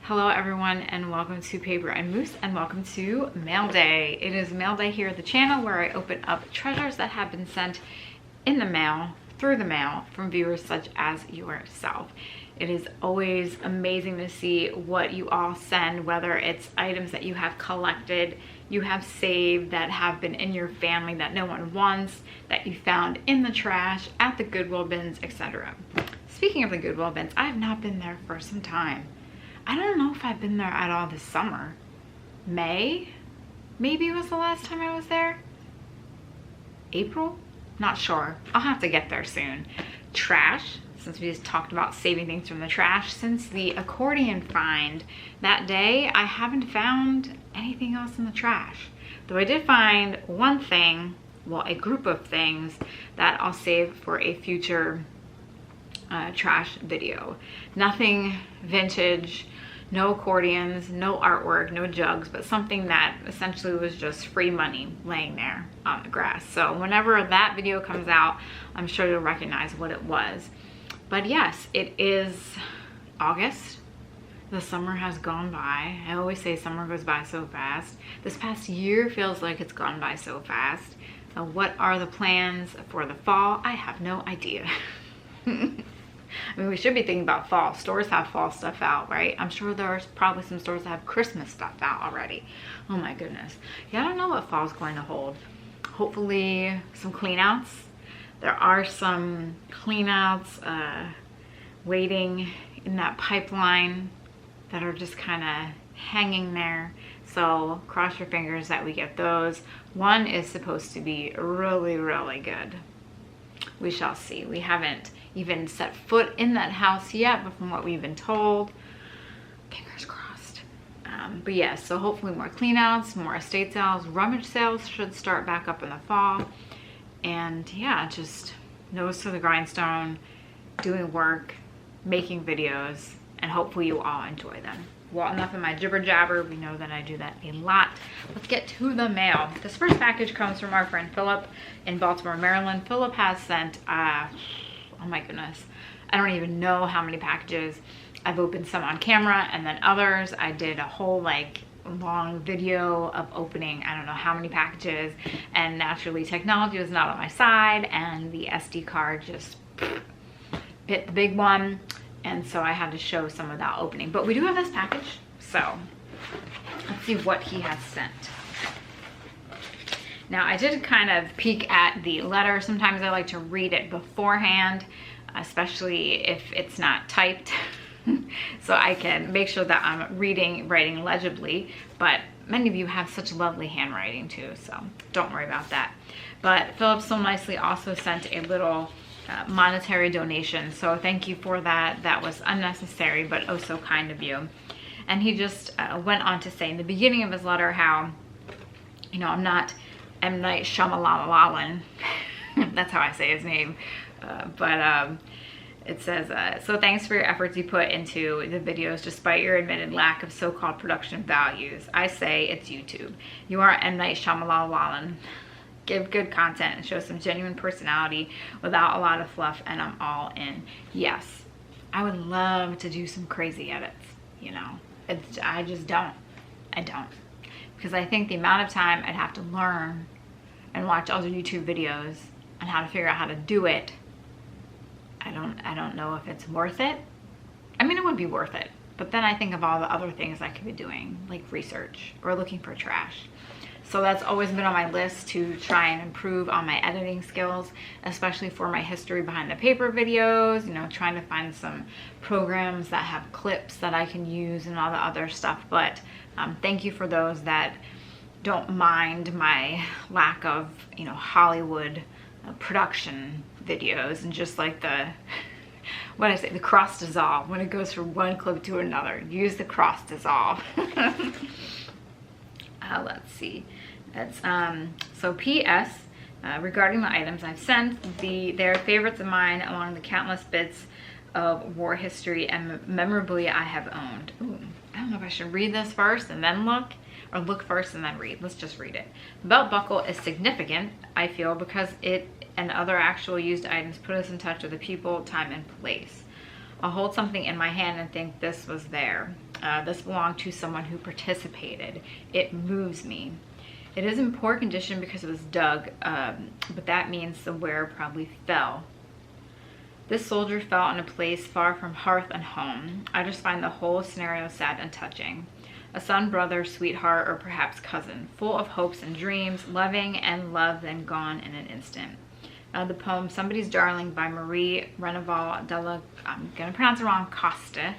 Hello everyone and welcome to Paper and Moose and welcome to Mail Day. It is Mail Day here at the channel where I open up treasures that have been sent in the mail, through the mail, from viewers such as yourself. It is always amazing to see what you all send, whether it's items that you have collected, you have saved, that have been in your family that no one wants, that you found in the trash, at the Goodwill bins, etc. Speaking of the Goodwill bins, I have not been there for some time. I don't know if I've been there at all this summer. May? Maybe was the last time I was there? April? Not sure. I'll have to get there soon. Trash, since we just talked about saving things from the trash, since the accordion find that day, I haven't found anything else in the trash. Though I did find one thing, well, a group of things that I'll save for a future trash video. Nothing vintage, no accordions, no artwork, no jugs, but something that essentially was just free money laying there on the grass. So whenever that video comes out, I'm sure you'll recognize what it was. But yes, it is August. The summer has gone by. I always say summer goes by so fast. This past year feels like it's gone by so fast. So what are the plans for the fall? I have no idea. I mean, we should be thinking about fall. Stores have fall stuff out, right? I'm sure there's probably some stores that have Christmas stuff out already. Oh my goodness. Yeah, I don't know what fall's going to hold. Hopefully some clean outs. There are some clean outs waiting in that pipeline that are just kind of hanging there. So cross your fingers that we get those. One is supposed to be really, really good. We shall see. We haven't even set foot in that house yet, but from what we've been told, fingers crossed. But yeah, so hopefully more clean outs, more estate sales, rummage sales should start back up in the fall. And yeah, just nose to the grindstone, doing work, making videos, and hopefully you all enjoy them. Well, enough of my jibber jabber. We know that I do that a lot. Let's get to the mail. This first package comes from our friend Philip in Baltimore, Maryland. Philip has sent, oh my goodness, I don't even know how many packages. I've opened some on camera and then others. I did a whole like long video of opening I don't know how many packages, and naturally technology was not on my side and the SD card just bit the big one. And so I had to show some of that opening. But we do have this package, so let's see what he has sent. Now, I did kind of peek at the letter. Sometimes I like to read it beforehand, especially if it's not typed, so I can make sure that I'm writing legibly. But many of you have such lovely handwriting too, so don't worry about that. But Philip so nicely also sent a little monetary donation, so thank you for that. That was unnecessary but oh so kind of you. And he just went on to say in the beginning of his letter how, you know, I'm not M. Night Shyamalan. That's how I say his name. It says, so thanks for your efforts you put into the videos despite your admitted lack of so-called production values. I say it's YouTube. You are M. Night Shyamalan. Give good content and show some genuine personality without a lot of fluff, and I'm all in. Yes, I would love to do some crazy edits, you know. I just don't. I don't. Because I think the amount of time I'd have to learn and watch other YouTube videos and how to figure out how to do it, I don't know if it's worth it. I mean, it would be worth it, but then I think of all the other things I could be doing, like research or looking for trash. So that's always been on my list, to try and improve on my editing skills, especially for my history behind the paper videos, you know, trying to find some programs that have clips that I can use and all the other stuff. But thank you for those that don't mind my lack of, you know, Hollywood production videos and just like the, what I say, the cross dissolve when it goes from one clip to another. Use the cross dissolve. Let's see. That's so P.S. Regarding the items I've sent, they're favorites of mine along the countless bits of war history and memorabilia I have owned. Ooh, I don't know if I should read this first and then look, or look first and then read. Let's just read it. The belt buckle is significant, I feel, because it and other actual used items put us in touch with the people, time, and place. I'll hold something in my hand and think this was there. This belonged to someone who participated. It moves me. It is in poor condition because it was dug, but that means the wearer probably fell. This soldier fell in a place far from hearth and home. I just find the whole scenario sad and touching. A son, brother, sweetheart, or perhaps cousin, full of hopes and dreams, loving and love, then gone in an instant. The poem Somebody's Darling by Marie Reneval della, I'm going to pronounce it wrong, Costa,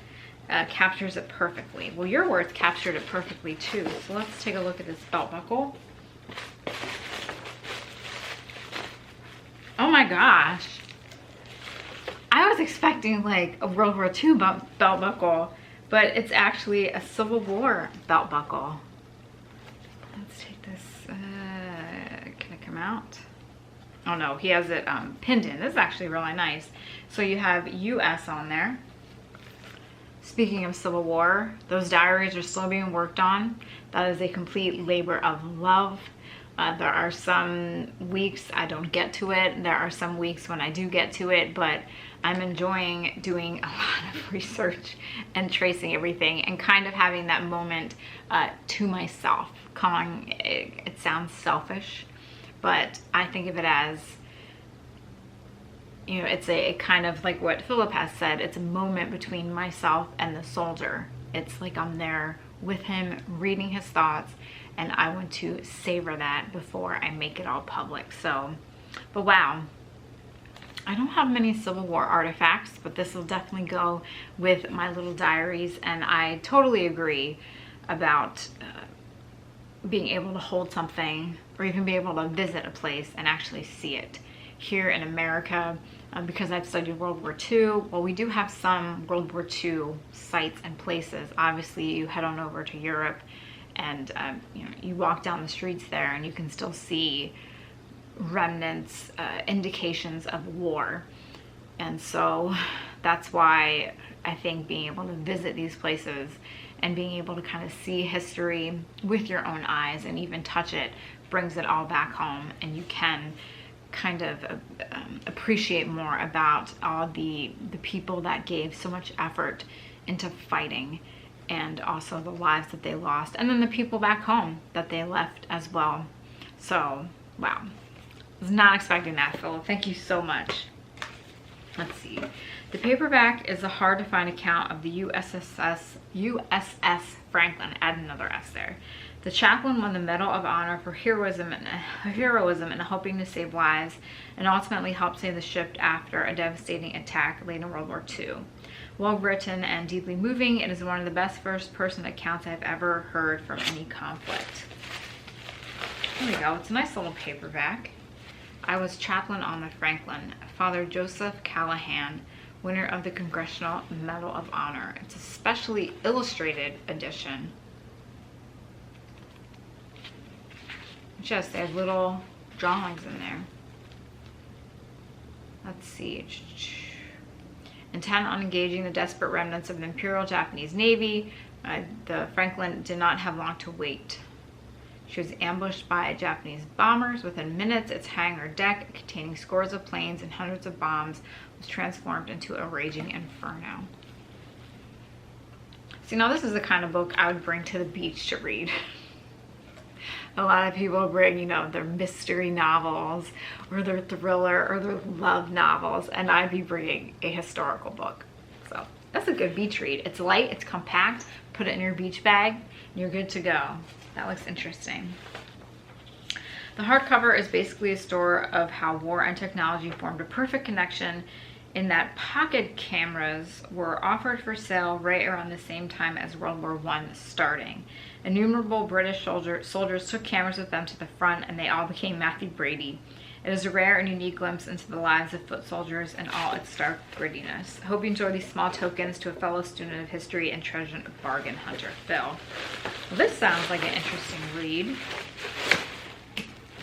captures it perfectly. Well, your words captured it perfectly too. So let's take a look at this belt buckle. Oh my gosh. I was expecting like a World War II belt buckle, but it's actually a Civil War belt buckle. Let's take this, can it come out? Oh no, he has it pinned in. This is actually really nice. So you have US on there. Speaking of Civil War, those diaries are still being worked on. That is a complete labor of love. There are some weeks I don't get to it. There are some weeks when I do get to it, but I'm enjoying doing a lot of research and tracing everything and kind of having that moment to myself. Calling it sounds selfish, but I think of it as, you know, it's a kind of like what Philip has said, it's a moment between myself and the soldier. It's like I'm there with him, reading his thoughts, and I want to savor that before I make it all public. So, but wow, I don't have many Civil War artifacts, but this will definitely go with my little diaries. And I totally agree about being able to hold something or even be able to visit a place and actually see it. Here in America, because I've studied World War II, well, we do have some World War II sites and places. Obviously, you head on over to Europe and you know, you walk down the streets there and you can still see remnants, indications of war. And so that's why I think being able to visit these places and being able to kind of see history with your own eyes and even touch it brings it all back home, and you can kind of appreciate more about all the people that gave so much effort into fighting, and also the lives that they lost, and then the people back home that they left as well. So, wow. I was not expecting that, Philip. Thank you so much. Let's see. The paperback is a hard to find account of the USS Franklin. Add another S there. The chaplain won the Medal of Honor for heroism in helping to save lives, and ultimately helped save the ship after a devastating attack late in World War II. Well written and deeply moving, it is one of the best first-person accounts I've ever heard from any conflict. Here we go. It's a nice little paperback. I was chaplain on the Franklin. Father Joseph Callahan, winner of the Congressional Medal of Honor. It's a specially illustrated edition. Just they have little drawings in there. Let's see. Intent on engaging the desperate remnants of the Imperial Japanese Navy, the Franklin did not have long to wait. She was ambushed by Japanese bombers. Within minutes, its hangar deck, containing scores of planes and hundreds of bombs, was transformed into a raging inferno. See, now this is the kind of book I would bring to the beach to read. A lot of people bring, you know, their mystery novels or their thriller or their love novels, and I'd be bringing a historical book. So that's a good beach read. It's light, it's compact, put it in your beach bag, and you're good to go. That looks interesting. The hardcover is basically a story of how war and technology formed a perfect connection, in that pocket cameras were offered for sale right around the same time as World War I starting. Innumerable British soldiers took cameras with them to the front, and they all became Matthew Brady. It is a rare and unique glimpse into the lives of foot soldiers in all its stark grittiness. I hope you enjoy these small tokens to a fellow student of history and treasure bargain hunter, Phil. Well, this sounds like an interesting read.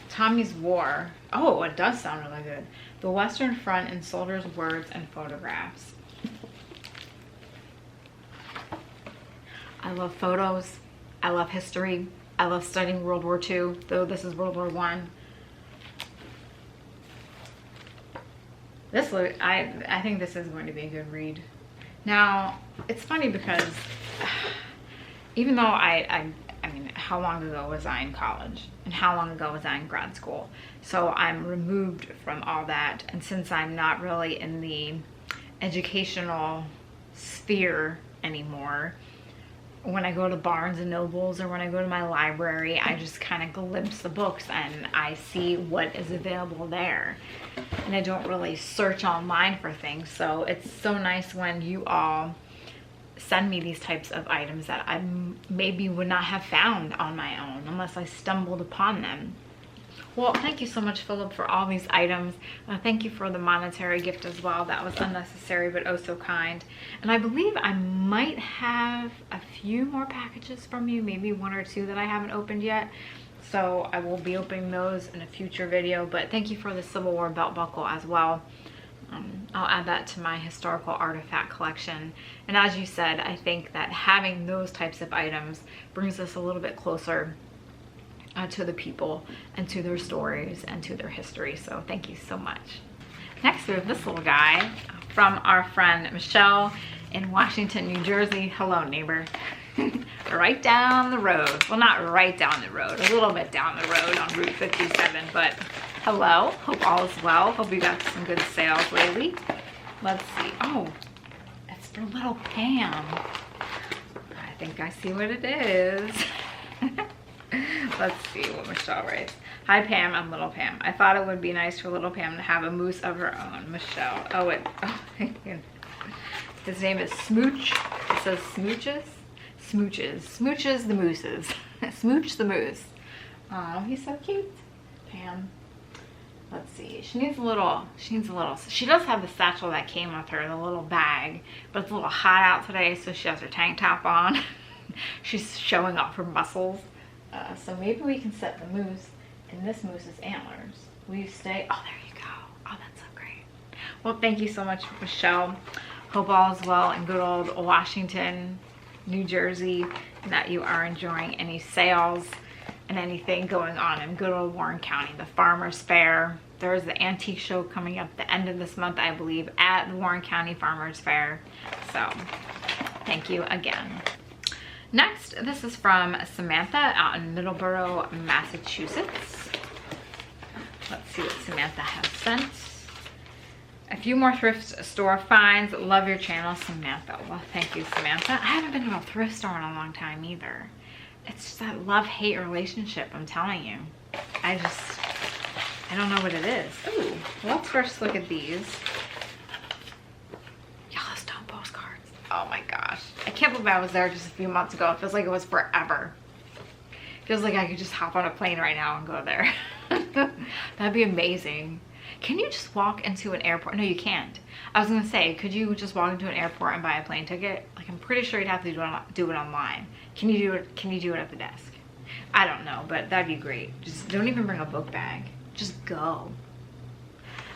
Tommy's War. Oh, it does sound really good. The Western Front in Soldiers' Words and Photographs. I love photos. I love history. I love studying World War II, though this is World War I. I think this is going to be a good read. Now, it's funny because even though I mean, how long ago was I in college? And how long ago was I in grad school? So I'm removed from all that. And since I'm not really in the educational sphere anymore, when I go to Barnes and Nobles or when I go to my library, I just kind of glimpse the books and I see what is available there. And I don't really search online for things. So it's so nice when you all send me these types of items that I maybe would not have found on my own unless I stumbled upon them. Well, thank you so much, Philip, for all these items. Thank you for the monetary gift as well. That was unnecessary, but oh so kind. And I believe I might have a few more packages from you, maybe 1 or 2 that I haven't opened yet. So I will be opening those in a future video, but thank you for the Civil War belt buckle as well. I'll add that to my historical artifact collection. And as you said, I think that having those types of items brings us a little bit closer to the people and to their stories and to their history. So thank you so much. Next we have this little guy from our friend Michelle in Washington, New Jersey. Hello, neighbor. Right down the road. Well, not right down the road, a little bit down the road on Route 57, but hello. Hope all is well. Hope you got some good sales lately. Let's see. Oh, it's for little Pam. I think I see what it is. Let's see what Michelle writes. Hi Pam, I'm little Pam. I thought it would be nice for little Pam to have a moose of her own. Michelle. Oh, his name is Smooch. It says Smooches. Smooches. Smooches the mooses. Smooch the moose. Oh, he's so cute. Pam. Let's see. She needs a little, she does have the satchel that came with her, the little bag, but it's a little hot out today, so she has her tank top on. She's showing off her muscles. So maybe we can set the moose in this moose's antlers. Will you stay? Oh, there you go. Oh, that's so great. Well, thank you so much, Michelle. Hope all is well in good old Washington, New Jersey, and that you are enjoying any sales and anything going on in good old Warren County. The Farmers Fair. There's the antique show coming up the end of this month, I believe, at the Warren County Farmers Fair. So thank you again. Next, this is from Samantha out in Middleborough, Massachusetts. Let's see what Samantha has sent. A few more thrift store finds. Love your channel, Samantha. Well, thank you, Samantha. I haven't been to a thrift store in a long time either. It's just that love-hate relationship, I'm telling you. I don't know what it is. Ooh, let's first look at these. Yellowstone postcards. Oh my gosh. I can't believe I was there just a few months ago. It feels like it was forever. It feels like I could just hop on a plane right now and go there. That'd be amazing. Can you just walk into an airport? No, you can't. I was gonna say, could you just walk into an airport and buy a plane ticket? Like, I'm pretty sure you'd have to do it online. Can you do it? Can you do it at the desk? I don't know, but that'd be great. Just don't even bring a book bag. Just go.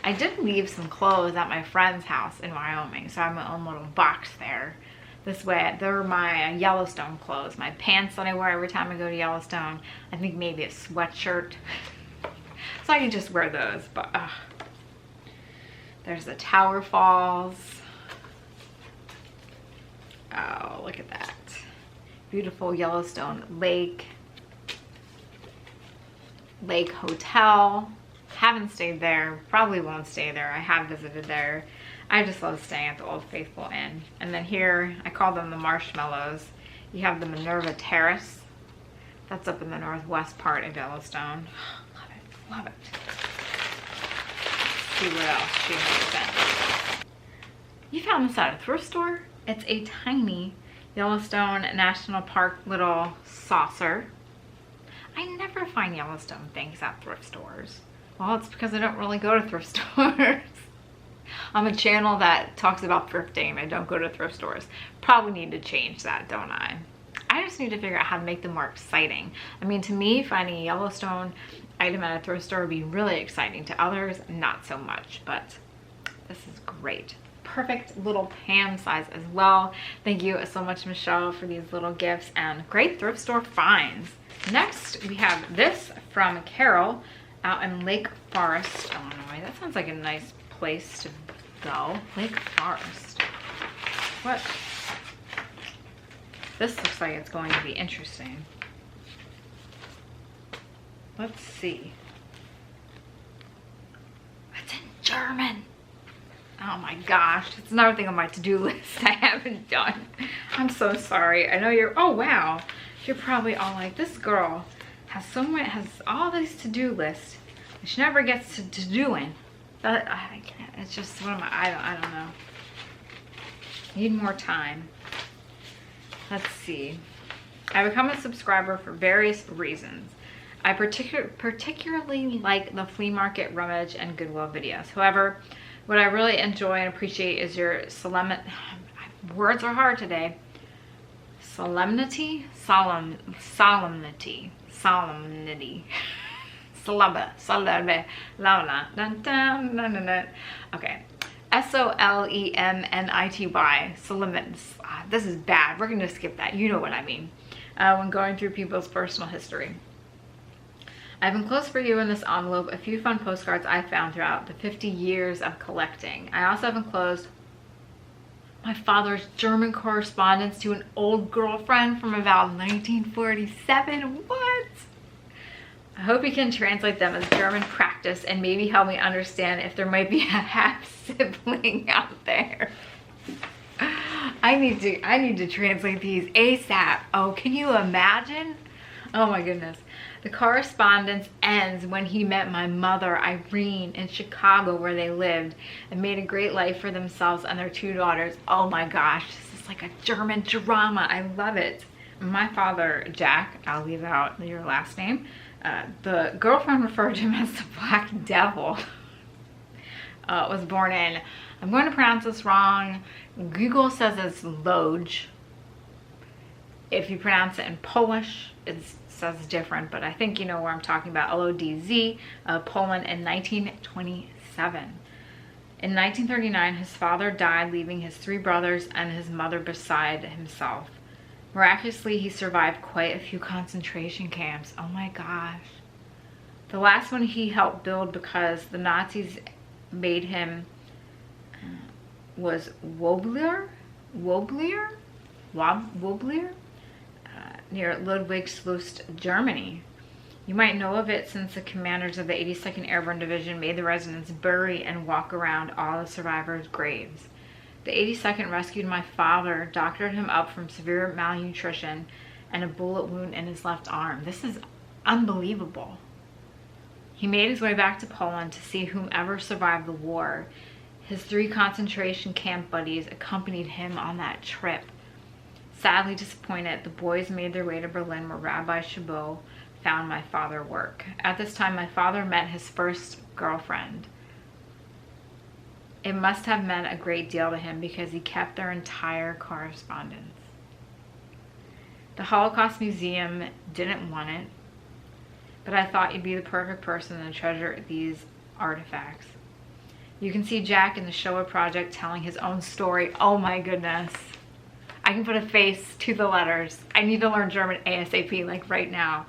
I did leave some clothes at my friend's house in Wyoming, so I have my own little box there. This way, they're my Yellowstone clothes, my pants that I wear every time I go to Yellowstone. I think maybe a sweatshirt. So I can just wear those, but there's the Tower Falls. Oh, look at that. Beautiful Yellowstone Lake Hotel. Haven't stayed there, probably won't stay there. I have visited there. I just love staying at the Old Faithful Inn. And then here, I call them the Marshmallows. You have the Minerva Terrace. That's up in the northwest part of Yellowstone. Love it, love it. Let's see what else she has sent. You found this at a thrift store? It's a tiny Yellowstone National Park little saucer. I never find Yellowstone things at thrift stores. Well, it's because I don't really go to thrift stores. I'm a channel that talks about thrifting. I don't go to thrift stores. Probably need to change that, don't I? I just need to figure out how to make them more exciting. I mean, to me, finding a Yellowstone item at a thrift store would be really exciting. To others, not so much, but this is great. Perfect little Pam size as well. Thank you so much, Michelle, for these little gifts and great thrift store finds. Next, we have this from Carol out in Lake Forest, Illinois. That sounds like a nice place to go. Lake Forest. What? This looks like it's going to be interesting. Let's see. It's in German. Oh my gosh, it's another thing on my to-do list I haven't done. I'm so sorry. I know you're, oh wow. You're probably all like, this girl has all these to-do lists. She never gets to doing. It's just one of my, I don't know. Need more time. Let's see. I become a subscriber for various reasons. I particularly like the flea market, rummage, and Goodwill videos. However, what I really enjoy and appreciate is your words are hard today. Solemnity. Okay. Solemnity. This is bad. We're going to skip that. You know what I mean. When going through people's personal history. I've enclosed for you in this envelope a few fun postcards I found throughout the 50 years of collecting. I also have enclosed my father's German correspondence to an old girlfriend from about 1947. What? I hope you can translate them as German practice and maybe help me understand if there might be a half-sibling out there. I need to translate these ASAP. Oh, can you imagine? Oh my goodness. The correspondence ends when he met my mother, Irene, in Chicago, where they lived, and made a great life for themselves and their 2 daughters. Oh my gosh, this is like a German drama. I love it. My father, Jack, I'll leave out your last name. The girlfriend referred to him as the Black Devil. Was born in, I'm going to pronounce this wrong. Google says it's Lodz. If you pronounce it in Polish, it says different, but I think you know where I'm talking about. Lodz, Poland, in 1927. In 1939, his father died, leaving his 3 brothers and his mother beside himself. Miraculously, he survived quite a few concentration camps. Oh my gosh. The last one he helped build because the Nazis made him was Woblier, near Ludwigslust, Germany. You might know of it since the commanders of the 82nd Airborne Division made the residents bury and walk around all the survivors' graves. The 82nd rescued my father, doctored him up from severe malnutrition and a bullet wound in his left arm. This is unbelievable. He made his way back to Poland to see whomever survived the war. His 3 concentration camp buddies accompanied him on that trip. Sadly disappointed, the boys made their way to Berlin, where Rabbi Chabot found my father work. At this time, my father met his first girlfriend. It must have meant a great deal to him because he kept their entire correspondence. The Holocaust Museum didn't want it, but I thought you'd be the perfect person to treasure these artifacts. You can see Jack in the Shoah Project telling his own story. Oh my goodness. I can put a face to the letters. I need to learn German ASAP, like right now.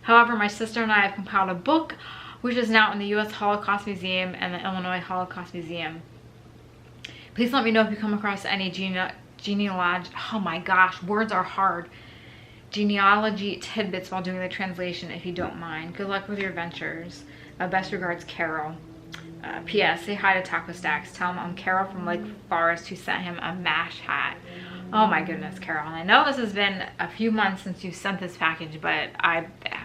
However, my sister and I have compiled a book, which is now in the U.S. Holocaust Museum and the Illinois Holocaust Museum. Please let me know if you come across any genealogy. Oh my gosh, words are hard. Genealogy tidbits while doing the translation, if you don't mind. Good luck with your ventures. Best regards, Carol. P.S. Say hi to Taco Stacks. Tell him I'm Carol from Lake Forest who sent him a MASH hat. Oh my goodness, Carol. I know this has been a few months since you sent this package, but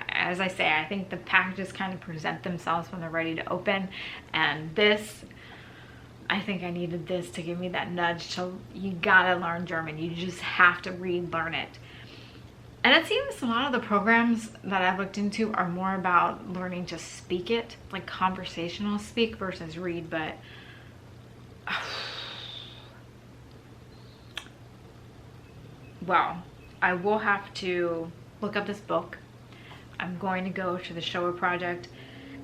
as I say, I think the packages kind of present themselves when they're ready to open. And this, I think I needed this to give me that nudge to, you gotta learn German. You just have to learn it. And it seems a lot of the programs that I've looked into are more about learning to speak it, like conversational speak versus read, but well, I will have to look up this book. I'm going to go to the Shoah Project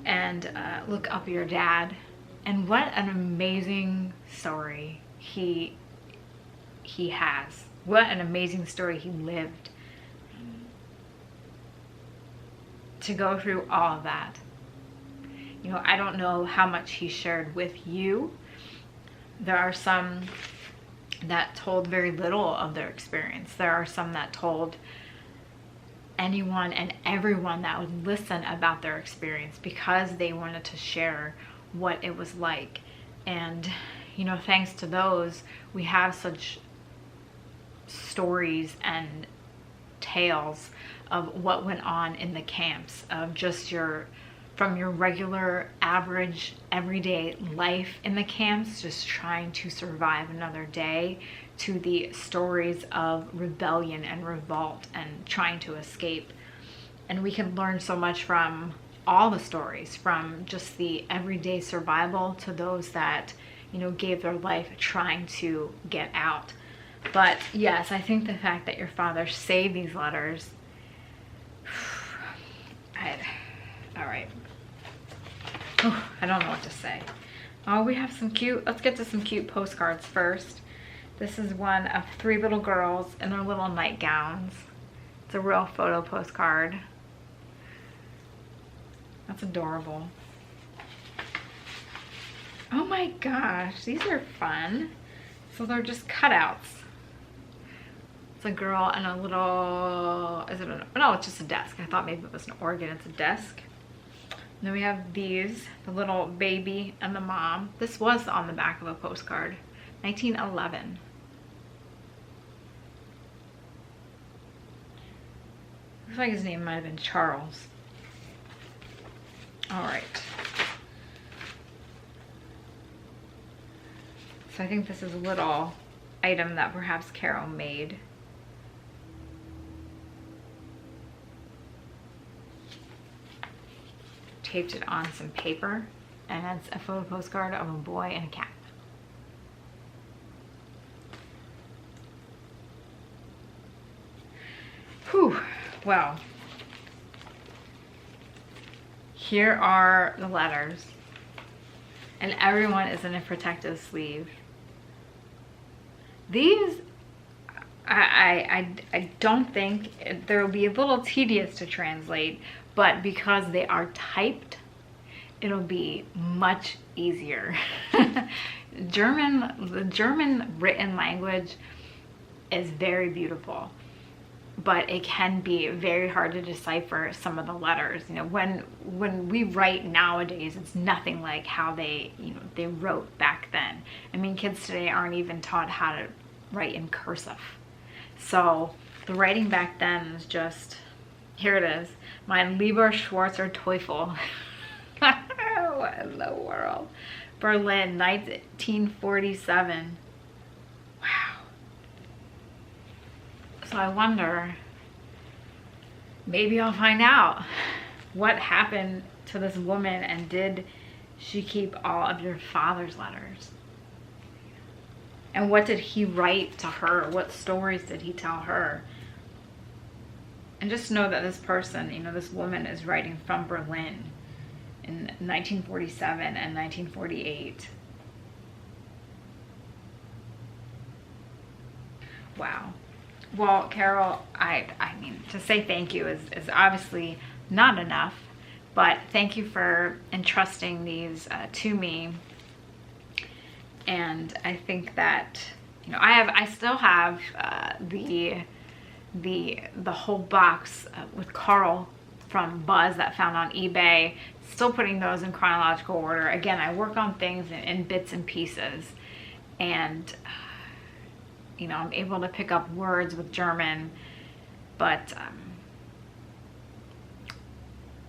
and look up your dad. And what an amazing story he has. What an amazing story he lived. To go through all of that. You know, I don't know how much he shared with you. There are some that told very little of their experience. There are some that told anyone and everyone that would listen about their experience because they wanted to share what it was like. And, you know, thanks to those, we have such stories and tales of what went on in the camps, of just from your regular, average, everyday life in the camps, just trying to survive another day, to the stories of rebellion and revolt and trying to escape. And we can learn so much from all the stories, from just the everyday survival to those that, you know, gave their life trying to get out. But yes, I think the fact that your father saved these letters, all right. Oh, I don't know what to say. Oh, we have some cute, let's get to some cute postcards first. This is one of 3 little girls in their little nightgowns. It's a real photo postcard. That's adorable. Oh my gosh, these are fun. So they're just cutouts. It's a girl and a little, no, it's just a desk. I thought maybe it was an organ, it's a desk. And then we have these, the little baby and the mom. This was on the back of a postcard, 1911. Looks like his name might have been Charles. All right. So I think this is a little item that perhaps Carol made. Taped it on some paper, and it's a photo postcard of a boy and a cat. Whew. Well, here are the letters, and everyone is in a protective sleeve. These, I don't think they'll be a little tedious to translate, but because they are typed, it'll be much easier. The German written language is very beautiful, but it can be very hard to decipher some of the letters. You know, when we write nowadays, it's nothing like how they wrote back then. I mean, kids today aren't even taught how to write in cursive. So the writing back then is just, here it is. Mein lieber Schwarzer Teufel. What in the world? Berlin, 1947. Wow. So I wonder, maybe I'll find out what happened to this woman, and did she keep all of your father's letters? And what did he write to her? What stories did he tell her? And just know that this person, you know, this woman is writing from Berlin in 1947 and 1948. Wow. Well, Carol, I mean, to say thank you is obviously not enough, but thank you for entrusting these to me. And I think that, you know, I still have the whole box with Carl from Buzz that I found on eBay. Still putting those in chronological order. Again, I work on things in bits and pieces, and you know, I'm able to pick up words with German, but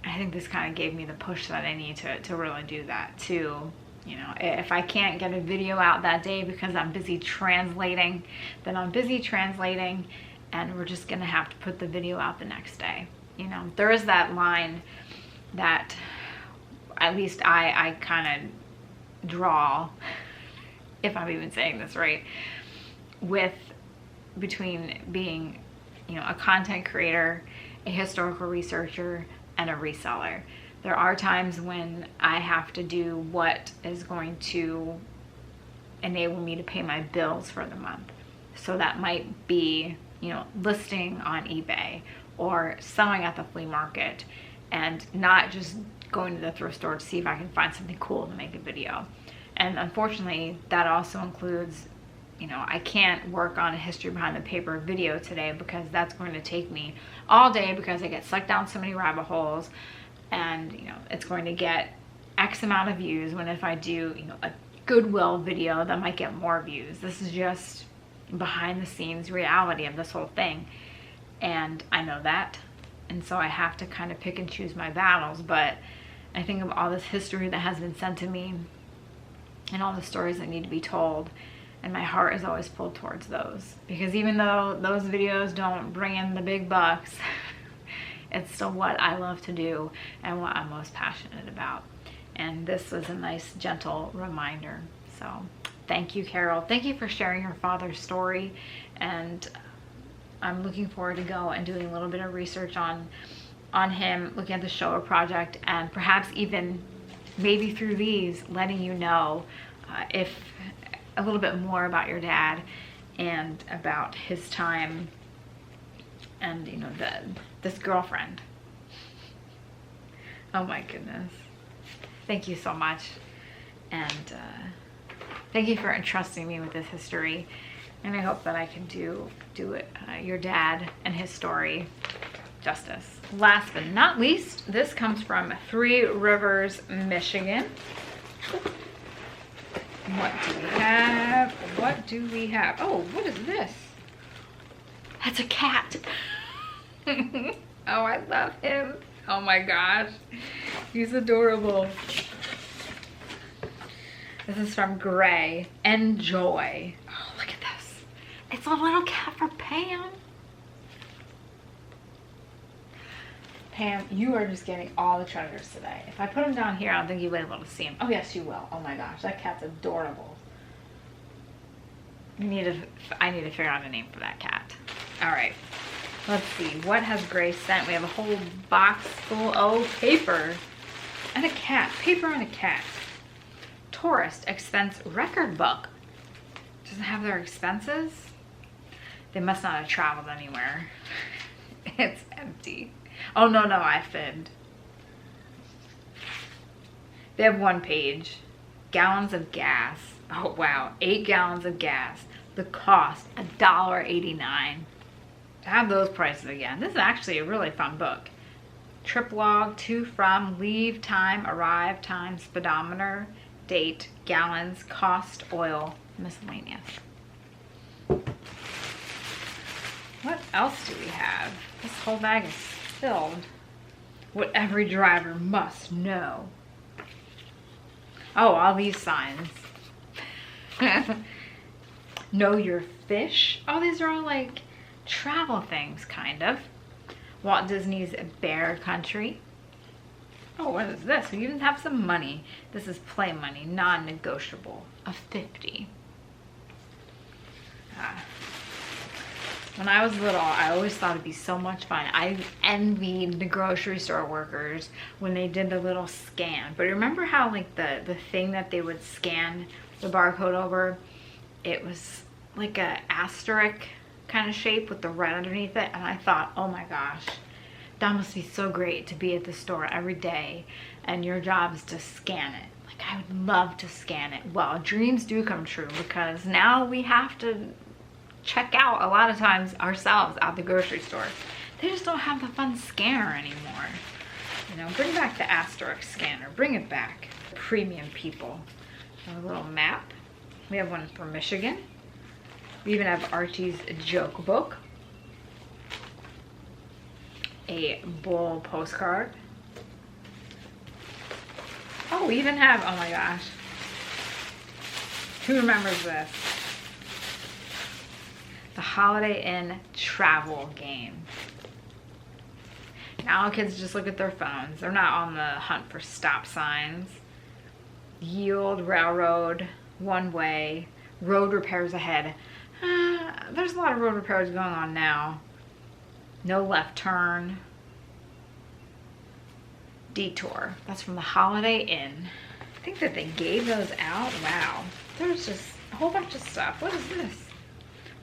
I think this kind of gave me the push that I need to really do that too. You know, if I can't get a video out that day because I'm busy translating, then I'm busy translating, and we're just gonna have to put the video out the next day. You know, there is that line that at least I kind of draw, if I'm even saying this right, between being, you know, a content creator, a historical researcher, and a reseller. There are times when I have to do what is going to enable me to pay my bills for the month. So that might be, you know, listing on eBay or selling at the flea market, and not just going to the thrift store to see if I can find something cool to make a video. And unfortunately, that also includes you know, I can't work on a history behind the paper video today because that's going to take me all day because I get sucked down so many rabbit holes, and you know, it's going to get X amount of views, when if I do, you know, a Goodwill video that might get more views. This is just behind the scenes reality of this whole thing, and I know that, and so I have to kind of pick and choose my battles. But I think of all this history that has been sent to me and all the stories that need to be told, and my heart is always pulled towards those, because even though those videos don't bring in the big bucks, it's still what I love to do and what I'm most passionate about. And this was a nice, gentle reminder. So thank you, Carol. Thank you for sharing your father's story. And I'm looking forward to go and doing a little bit of research on him, looking at the Shoah Project, and perhaps even maybe through these letting you know if a little bit more about your dad and about his time, and you know, this girlfriend. Oh my goodness. Thank you so much, and thank you for entrusting me with this history, and I hope that I can do it, your dad and his story justice. Last but not least, this comes from Three Rivers, Michigan. What do we have? What do we have? Oh, what is this? That's a cat. Oh, I love him. Oh my gosh. He's adorable. This is from Gray. Enjoy. Oh, look at this. It's a little cat for Pam. Pam, you are just getting all the treasures today. If I put him down here, I don't think you'll be able to see him. Oh yes, you will. Oh my gosh, that cat's adorable. I need to figure out a name for that cat. All right, let's see. What has Grace sent? We have a whole box full of paper and a cat. Paper and a cat. Tourist expense record book. Doesn't have their expenses? They must not have traveled anywhere. It's empty. Oh, no, I fibbed. They have one page. Gallons of gas. Oh, wow. 8 gallons of gas. The cost, $1.89. To have those prices again. This is actually a really fun book. Trip log, to, from, leave, time, arrive, time, speedometer, date, gallons, cost, oil, miscellaneous. What else do we have? This whole bag is filled. What every driver must know. Oh, all these signs. Know your fish. Oh, these are all like travel things, kind of. Walt Disney's Bear Country. Oh, what is this? We even have some money. This is play money, non-negotiable, of 50. When I was little, I always thought it'd be so much fun. I envied the grocery store workers when they did the little scan. But remember how like the thing that they would scan the barcode over, it was like a asterisk kind of shape with the red underneath it. And I thought, oh my gosh, that must be so great to be at the store every day and your job is to scan it. Like, I would love to scan it. Well, dreams do come true, because now we have to check out a lot of times ourselves at the grocery store. They just don't have the fun scanner anymore. You know, bring back the asterisk scanner. Bring it back. Premium people. A little map. We have one for Michigan. We even have Archie's joke book. A bull postcard. Oh, we even have, oh my gosh. Who remembers this? The Holiday Inn travel game. Now kids just look at their phones. They're not on the hunt for stop signs. Yield, railroad, one way, road repairs ahead. There's a lot of road repairs going on now. No left turn. Detour. That's from the Holiday Inn. I think that they gave those out. Wow. There's just a whole bunch of stuff. What is this?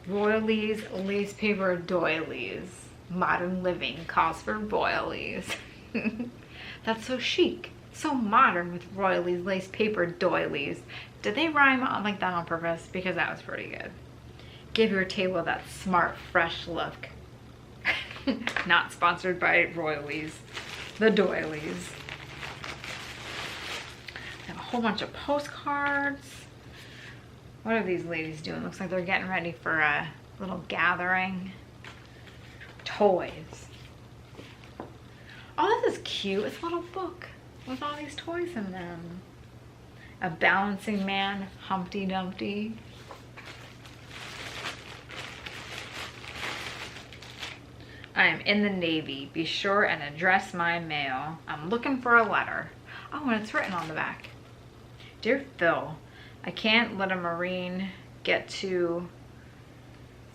Royalties, lace paper doilies. Modern living calls for boilies. That's so chic. So modern with royalties, lace paper doilies. Did they rhyme like that on purpose? Because that was pretty good. Give your table that smart, fresh look. Not sponsored by Royalies, the Doilies. I have a whole bunch of postcards. What are these ladies doing? Looks like they're getting ready for a little gathering. Toys. Oh, this is cute. It's a little book with all these toys in them. A balancing man, Humpty Dumpty. I am in the Navy. Be sure and address my mail. I'm looking for a letter. Oh, and it's written on the back. Dear Phil, I can't let a Marine get too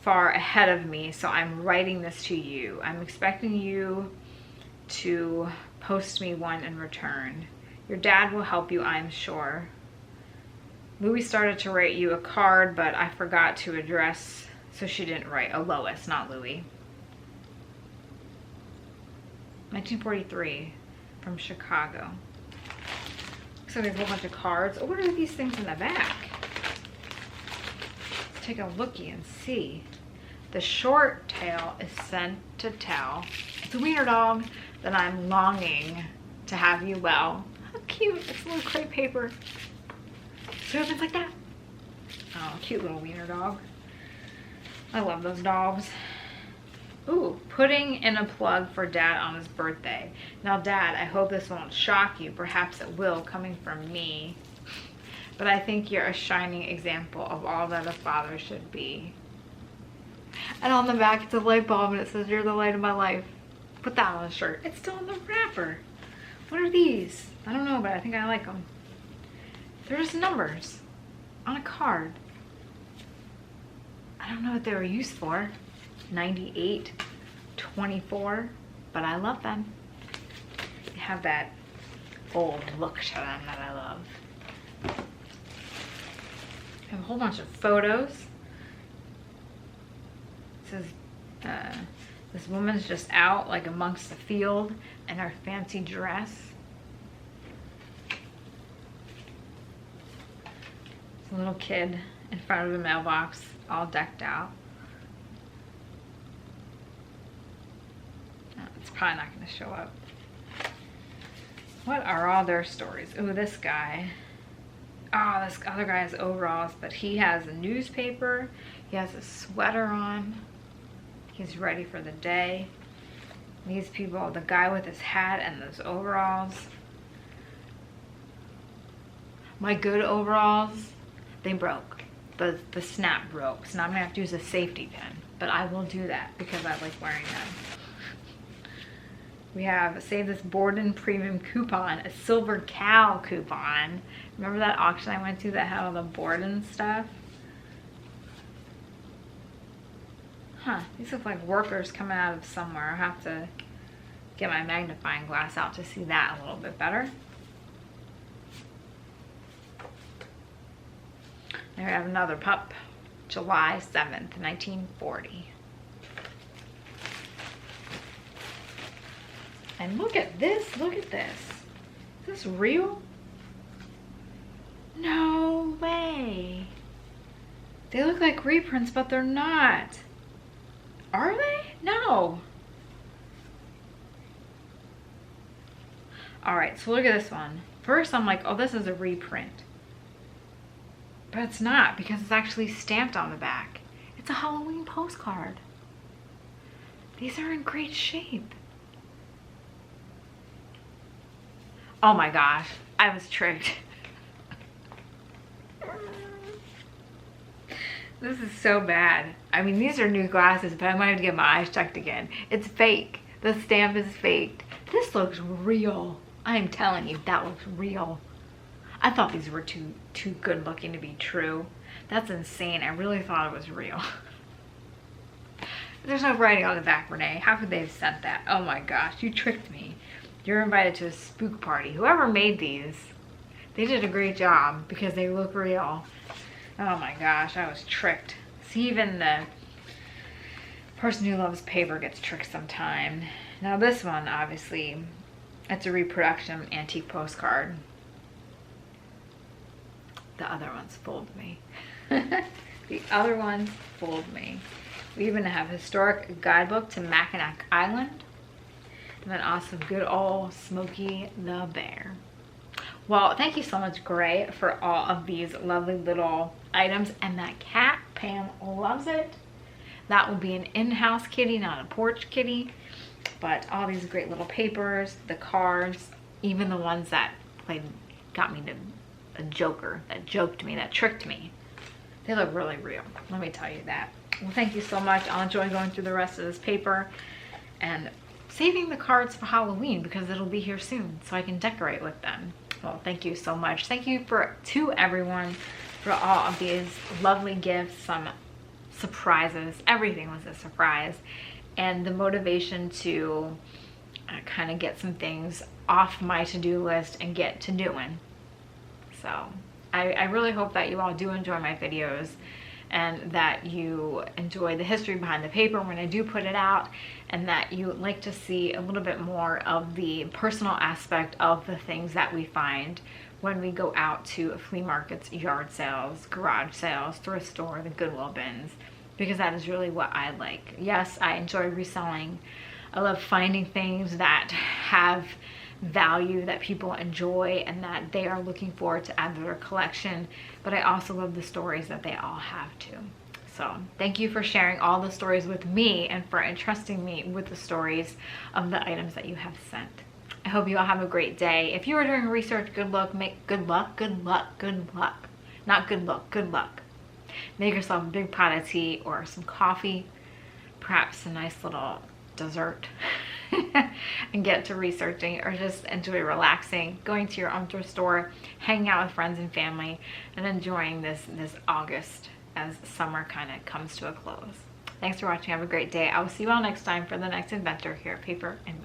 far ahead of me, so I'm writing this to you. I'm expecting you to post me one in return. Your dad will help you, I'm sure. Louie started to write you a card, but I forgot to address, so she didn't write. Oh, Lois, not Louie. 1943 from Chicago. So there's a whole bunch of cards. Oh, what are these things in the back? Let's take a lookie and see. The short tail is sent to tell. It's a wiener dog that I'm longing to have you well. How cute. It's a little crepe paper. So it opens like that. Oh, cute little wiener dog. I love those dogs. Ooh, putting in a plug for Dad on his birthday. Now, Dad, I hope this won't shock you. Perhaps it will, coming from me. But I think you're a shining example of all that a father should be. And on the back, it's a light bulb, and it says, you're the light of my life. Put that on a shirt. It's still in the wrapper. What are these? I don't know, but I think I like them. They're just numbers on a card. I don't know what they were used for. 98, 24, but I love them. They have that old look to them that I love. I have a whole bunch of photos. It says, this woman's just out like amongst the field in her fancy dress. It's a little kid in front of the mailbox, all decked out. It's probably not going to show up. What are all their stories? Ooh, this guy. Oh, this other guy has overalls, but he has a newspaper. He has a sweater on. He's ready for the day. These people, the guy with his hat and those overalls. My good overalls, they broke. The snap broke, so now I'm going to have to use a safety pin. But I will do that because I like wearing them. We have Save This Borden Premium coupon, a Silver Cow coupon. Remember that auction I went to that had all the Borden stuff? Huh, these look like workers coming out of somewhere. I'll have to get my magnifying glass out to see that a little bit better. There we have another pup, July 7th, 1940. And look at this, look at this. Is this real? No way. They look like reprints, but they're not. Are they? No. All right, so look at this one. First, I'm like, oh, this is a reprint. But it's not, because it's actually stamped on the back. It's a Halloween postcard. These are in great shape. Oh my gosh, I was tricked. This is so bad. I mean, these are new glasses, but I might have to get my eyes checked again. It's fake. The stamp is faked. This looks real. I'm telling you, that looks real. I thought these were too good looking to be true. That's insane. I really thought it was real. There's no writing on the back, Renee. How could they have sent that? Oh my gosh, you tricked me. You're invited to a spook party. Whoever made these, they did a great job because they look real. Oh my gosh, I was tricked. See, even the person who loves paper gets tricked sometime. Now this one, obviously, it's a reproduction antique postcard. The other ones fooled me. The other ones fooled me. We even have Historic Guidebook to Mackinac Island. And then also good old Smokey the Bear. Well, thank you so much, Gray, for all of these lovely little items. And that cat, Pam loves it. That will be an in-house kitty, not a porch kitty. But all these great little papers, the cards, even the ones that got me to a joker, that joked me, that tricked me. They look really real, let me tell you that. Well, thank you so much. I'll enjoy going through the rest of this paper and saving the cards for Halloween because it'll be here soon so I can decorate with them. Well, thank you so much. Thank you to everyone for all of these lovely gifts, some surprises. Everything was a surprise. And the motivation to kind of get some things off my to-do list and get to doing. So I really hope that you all do enjoy my videos and that you enjoy the history behind the paper when I do put it out, and that you like to see a little bit more of the personal aspect of the things that we find when we go out to flea markets, yard sales, garage sales, thrift store, the Goodwill bins, because that is really what I like. Yes, I enjoy reselling. I love finding things that have value that people enjoy and that they are looking for to add to their collection, but I also love the stories that they all have too. So thank you for sharing all the stories with me and for entrusting me with the stories of the items that you have sent. I hope you all have a great day. If you are doing research, good luck. Good luck. Not good luck, good luck. Make yourself a big pot of tea or some coffee, perhaps a nice little dessert, and get to researching, or just enjoy relaxing, going to your own thrift store, hanging out with friends and family, and enjoying this August as summer kind of comes to a close. Thanks for watching. Have a great day. I will see you all next time for the next adventure here at Paper and